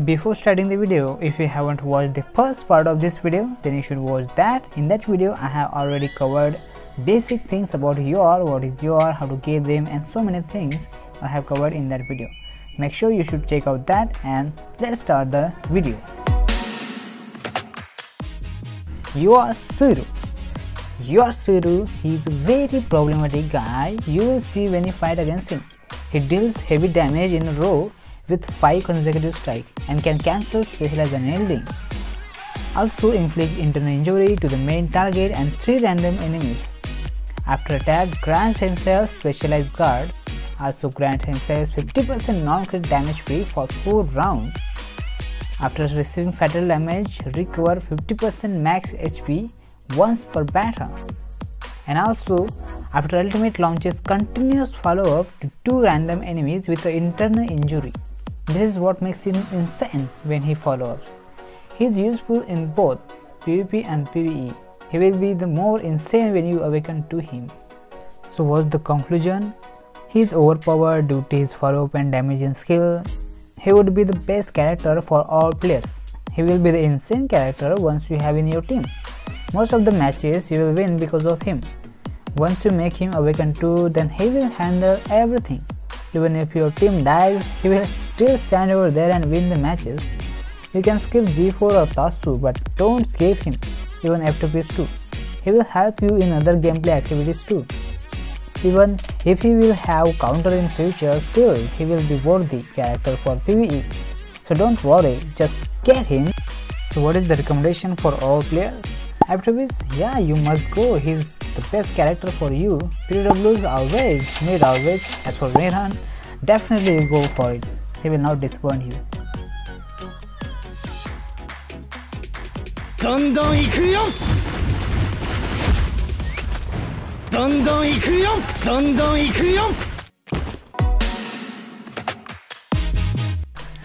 Before starting the video, if you haven't watched the first part of this video, then you should watch that. In that video, I have already covered basic things about UR, what is UR, how to get them, and so many things I have covered in that video. Make sure you should check out that, and let's start the video. UR Suru. UR Suru, he is a very problematic guy. You will see when you fight against him. He deals heavy damage in a row with 5 consecutive strikes and can cancel specialized unyielding. Also inflict internal injury to the main target and 3 random enemies. After attack, grants himself specialized guard. Also grants himself 50% non-crit damage free for 4 rounds. After receiving fatal damage, recover 50% max HP once per battle. And also, after ultimate launches continuous follow-up to 2 random enemies with an internal injury. This is what makes him insane when he follow-ups. He is useful in both PvP and PvE. He will be the more insane when you awaken to him. So what's the conclusion? He is overpowered due to his follow-up and damaging skill. He would be the best character for all players. He will be the insane character once you have in your team. Most of the matches you will win because of him. Once you make him awaken 2, then he will handle everything. Even if your team dies, he will still stand over there and win the matches. You can skip G4 or Tatsu, but don't skip him, even F2Ps too. He will help you in other gameplay activities too. Even if he will have counter in future, still he will be worthy character for PvE. So don't worry, just get him. So what is the recommendation for all players? F2Ps, yeah, you must go. He's the best character for you. PWs always, mid always. As for Mehan, definitely you go for it. He will not disappoint you.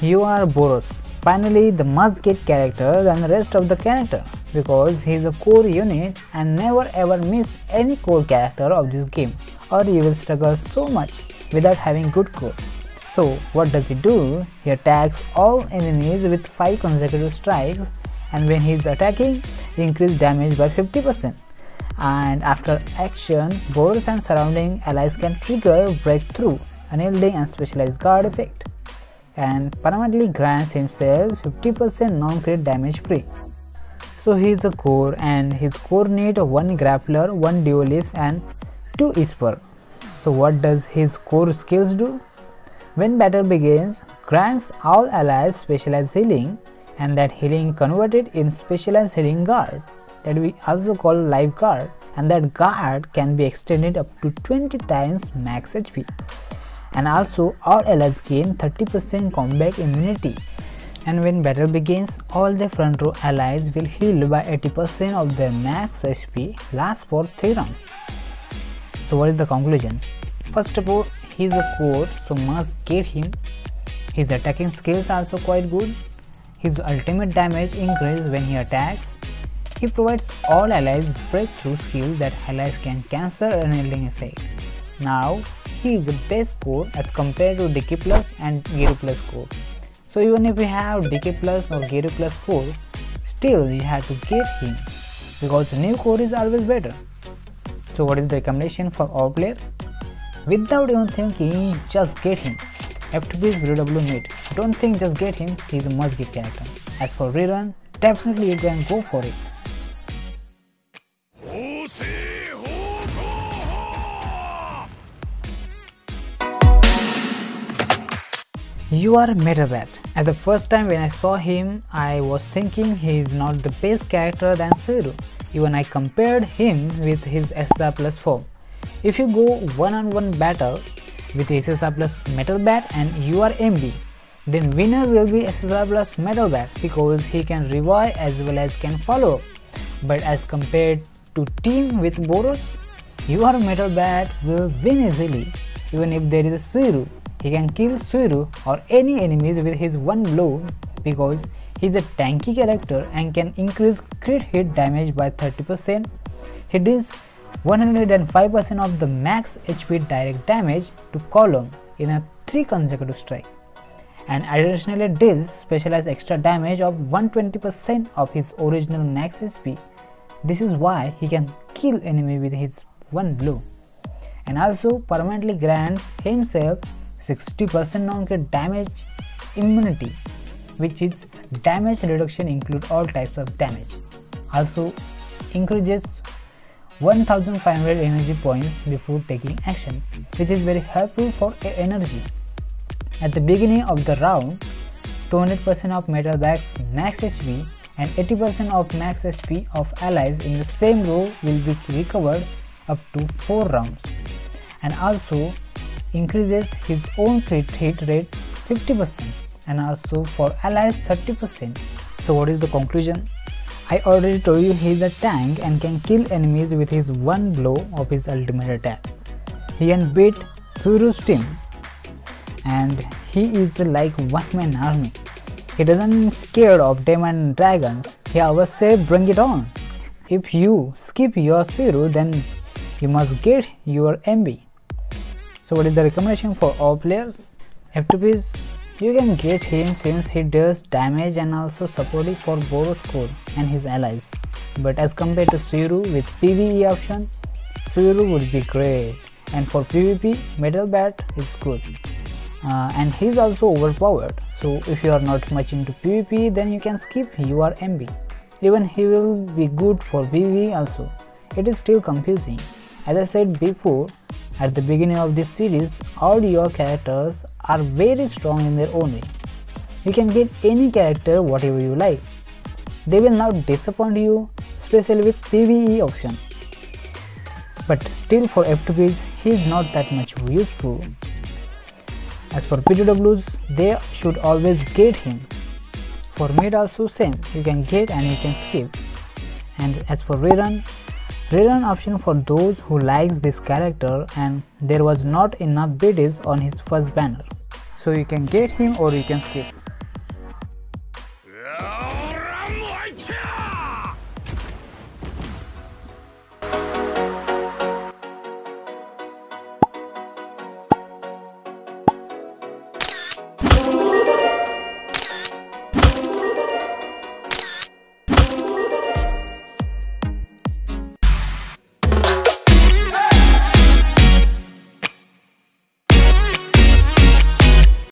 You are Boros. Finally, the must-get character than the rest of the character, because he is a core unit and never ever miss any core character of this game, or you will struggle so much without having good core. So what does he do? He attacks all enemies with 5 consecutive strikes, and when he is attacking, he increases damage by 50%. And after action, Boros and surrounding allies can trigger breakthrough, unyielding and specialized guard effect, and permanently grants himself 50% non-crit damage free. So he is a core, and his core need 1 grappler, 1 duelist and 2 esper. So what does his core skills do? When battle begins, grants all allies specialized healing, and that healing converted in specialized healing guard that we also call life guard, and that guard can be extended up to 20 times max HP. And also all allies gain 30% combat immunity, and when battle begins, all the front row allies will heal by 80% of their max HP, lasts for 3 rounds. So what is the conclusion? First of all, he is a core, so must get him. His attacking skills are also quite good. His ultimate damage increases when he attacks. He provides all allies breakthrough skills that allies can cancel unyielding effect. Now he is the best core as compared to DK Plus and Geru Plus core. So even if you have DK Plus or Geru Plus core, still you have to get him, because new core is always better. So what is the recommendation for all players? Without even thinking, just get him. F2Ps BW mid. Don't think, just get him. He is a must get character. As for rerun, definitely you can go for it. You are Metalbat. At the first time when I saw him, I was thinking he is not the best character than Suru. Even I compared him with his SSR plus form. If you go one-on-one battle with SSR plus Metalbat and you are MB, then winner will be SSR plus Metalbat, because he can revive as well as can follow up. But as compared to team with Boros, you are Metalbat will win easily. Even if there is a Suru, he can kill Suru or any enemies with his one blow, because he is a tanky character and can increase crit hit damage by 30%. He deals 105% of the max HP direct damage to column in a 3 consecutive strike. and additionally deals specialized extra damage of 120% of his original max HP. This is why he can kill enemy with his one blow, and also permanently grants himself 60% non-crit damage immunity, which is damage reduction include all types of damage. Also increases 1500 energy points before taking action, which is very helpful for energy. At the beginning of the round, 200% of Metalbat's max HP and 80% of max HP of allies in the same row will be recovered up to 4 rounds, and also increases his own crit hit rate 50% and also for allies 30%. So what is the conclusion? I already told you he is a tank and can kill enemies with his one blow of his ultimate attack. He can beat Suru's team, and he is like one-man army. He doesn't scared of demon and dragons. He always say bring it on. If you skip your Suru, then you must get your MB. So what is the recommendation for all players? F2Ps, you can get him since he does damage and also supporting for Boros core and his allies. But as compared to Suru with PvE option, Suru would be great, and for PvP, Metalbat is good. And he is also overpowered, so if you are not much into PvP, then you can skip your MB. Even he will be good for PvE also. It is still confusing. As I said before, at the beginning of this series, all your characters are very strong in their own way. You can get any character whatever you like. They will not disappoint you, especially with PvE option. But still for F2Ps, he is not that much useful. As for PWs, they should always get him. For mid also same, you can get and you can skip. And as for rerun option for those who likes this character and there was not enough BDs on his first banner. So you can get him or you can skip.